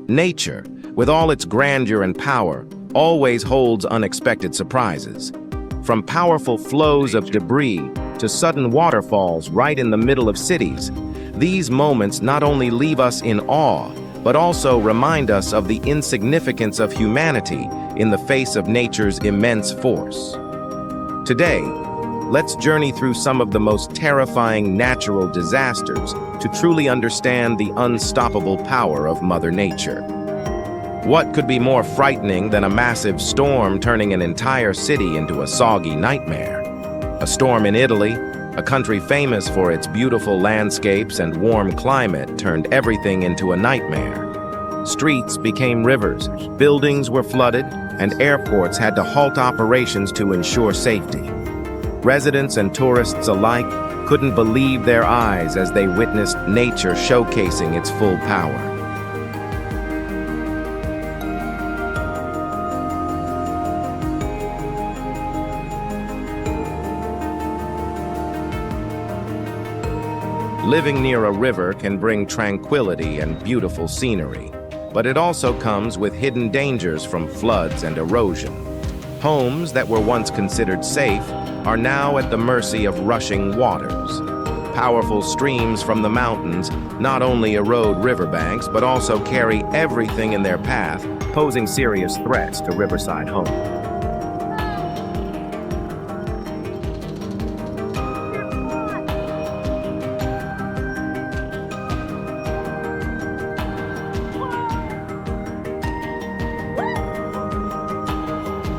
Nature, with all its grandeur and power, always holds unexpected surprises. From powerful flows of debris to sudden waterfalls right in the middle of cities, these moments not only leave us in awe, but also remind us of the insignificance of humanity in the face of nature's immense force. Today, let's journey through some of the most terrifying natural disasters to truly understand the unstoppable power of Mother Nature. What could be more frightening than a massive storm turning an entire city into a soggy nightmare? A storm in Italy, a country famous for its beautiful landscapes and warm climate, turned everything into a nightmare. Streets became rivers, buildings were flooded, and airports had to halt operations to ensure safety. Residents and tourists alike couldn't believe their eyes as they witnessed nature showcasing its full power. Living near a river can bring tranquility and beautiful scenery, but it also comes with hidden dangers from floods and erosion. Homes that were once considered safe are now at the mercy of rushing waters. Powerful streams from the mountains not only erode riverbanks, but also carry everything in their path, posing serious threats to riverside homes.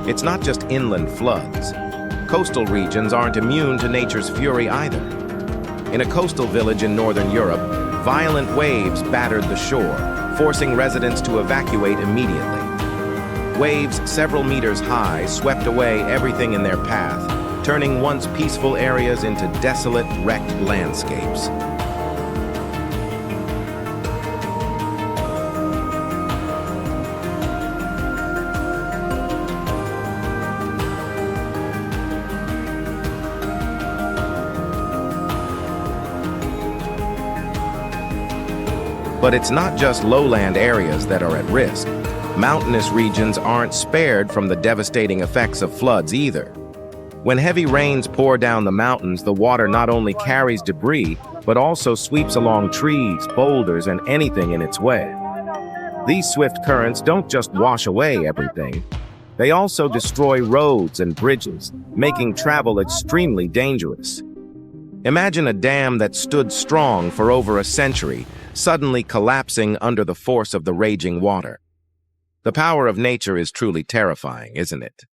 It's not just inland floods. Coastal regions aren't immune to nature's fury either. In a coastal village in northern Europe, violent waves battered the shore, forcing residents to evacuate immediately. Waves several meters high swept away everything in their path, turning once peaceful areas into desolate, wrecked landscapes. But it's not just lowland areas that are at risk. Mountainous regions aren't spared from the devastating effects of floods either. When heavy rains pour down the mountains, the water not only carries debris, but also sweeps along trees, boulders, and anything in its way. These swift currents don't just wash away everything. They also destroy roads and bridges, making travel extremely dangerous. Imagine a dam that stood strong for over a century, suddenly collapsing under the force of the raging water. The power of nature is truly terrifying, isn't it?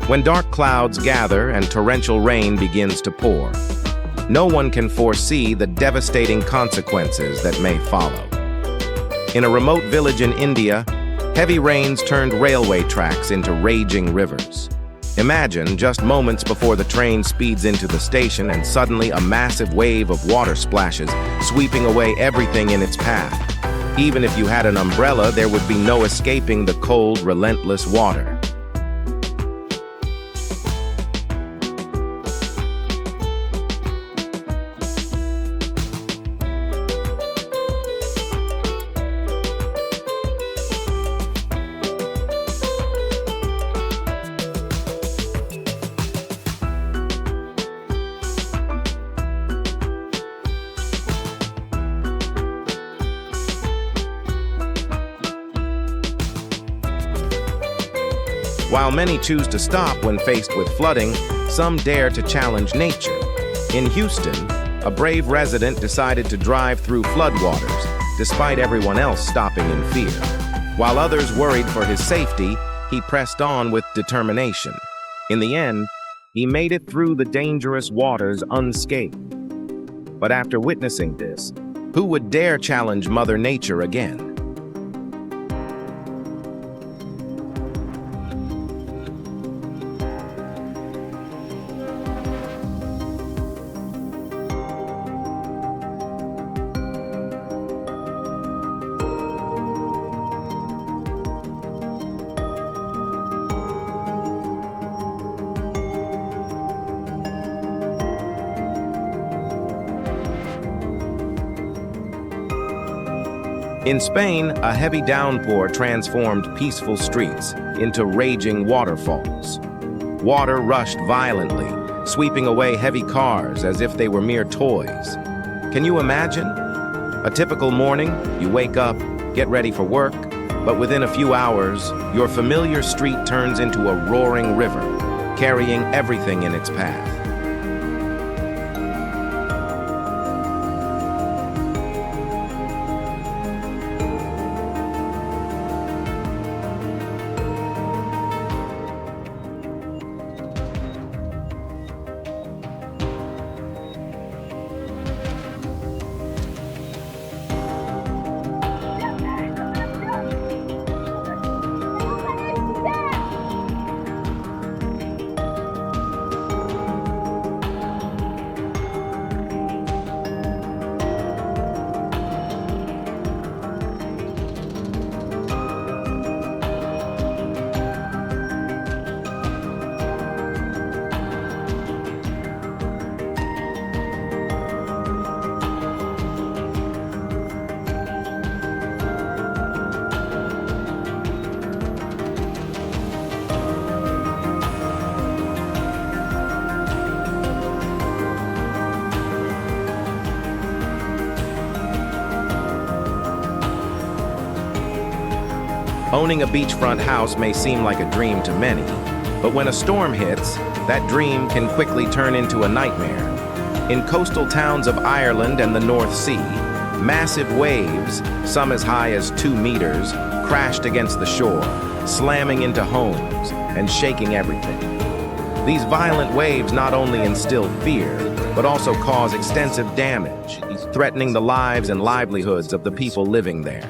When dark clouds gather and torrential rain begins to pour, no one can foresee the devastating consequences that may follow. In a remote village in India, heavy rains turned railway tracks into raging rivers. Imagine just moments before the train speeds into the station and suddenly a massive wave of water splashes, sweeping away everything in its path. Even if you had an umbrella, there would be no escaping the cold, relentless water. While many choose to stop when faced with flooding, some dare to challenge nature. In Houston, a brave resident decided to drive through floodwaters, despite everyone else stopping in fear. While others worried for his safety, he pressed on with determination. In the end, He made it through the dangerous waters unscathed. But after witnessing this, who would dare challenge Mother Nature again? In Spain, a heavy downpour transformed peaceful streets into raging waterfalls. Water rushed violently, sweeping away heavy cars as if they were mere toys. Can you imagine? A typical morning, you wake up, get ready for work, but within a few hours, your familiar street turns into a roaring river, carrying everything in its path. Owning a beachfront house may seem like a dream to many, but when a storm hits, that dream can quickly turn into a nightmare. In coastal towns of Ireland and the North Sea, massive waves, some as high as 2 meters, crashed against the shore, slamming into homes and shaking everything. These violent waves not only instill fear, but also cause extensive damage, threatening the lives and livelihoods of the people living there.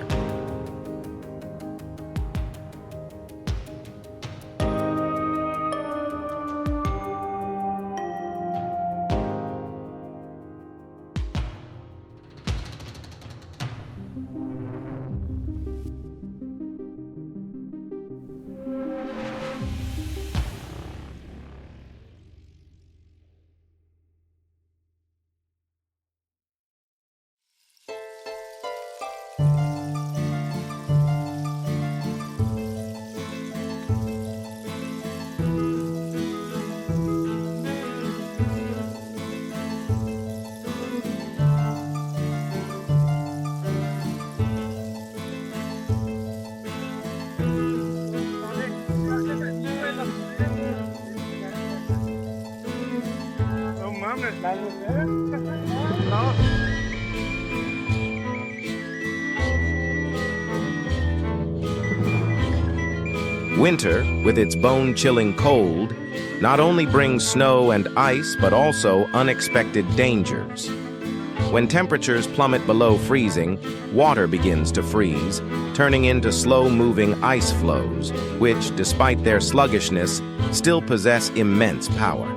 Winter, with its bone-chilling cold, not only brings snow and ice, but also unexpected dangers. When temperatures plummet below freezing, water begins to freeze, turning into slow-moving ice flows, which, despite their sluggishness, still possess immense power.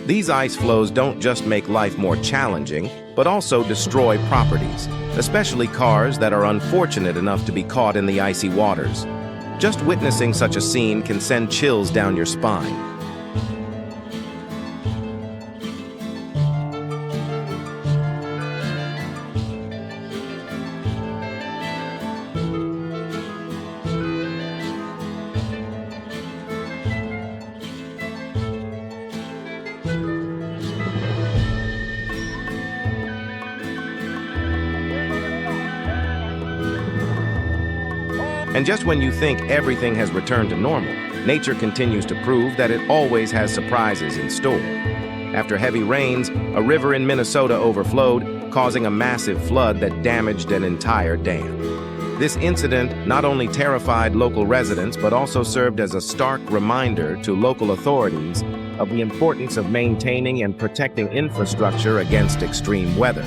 These ice flows don't just make life more challenging, but also destroy properties, especially cars that are unfortunate enough to be caught in the icy waters. Just witnessing such a scene can send chills down your spine. And just when you think everything has returned to normal, nature continues to prove that it always has surprises in store. After heavy rains, a river in Minnesota overflowed, causing a massive flood that damaged an entire dam. This incident not only terrified local residents, but also served as a stark reminder to local authorities of the importance of maintaining and protecting infrastructure against extreme weather.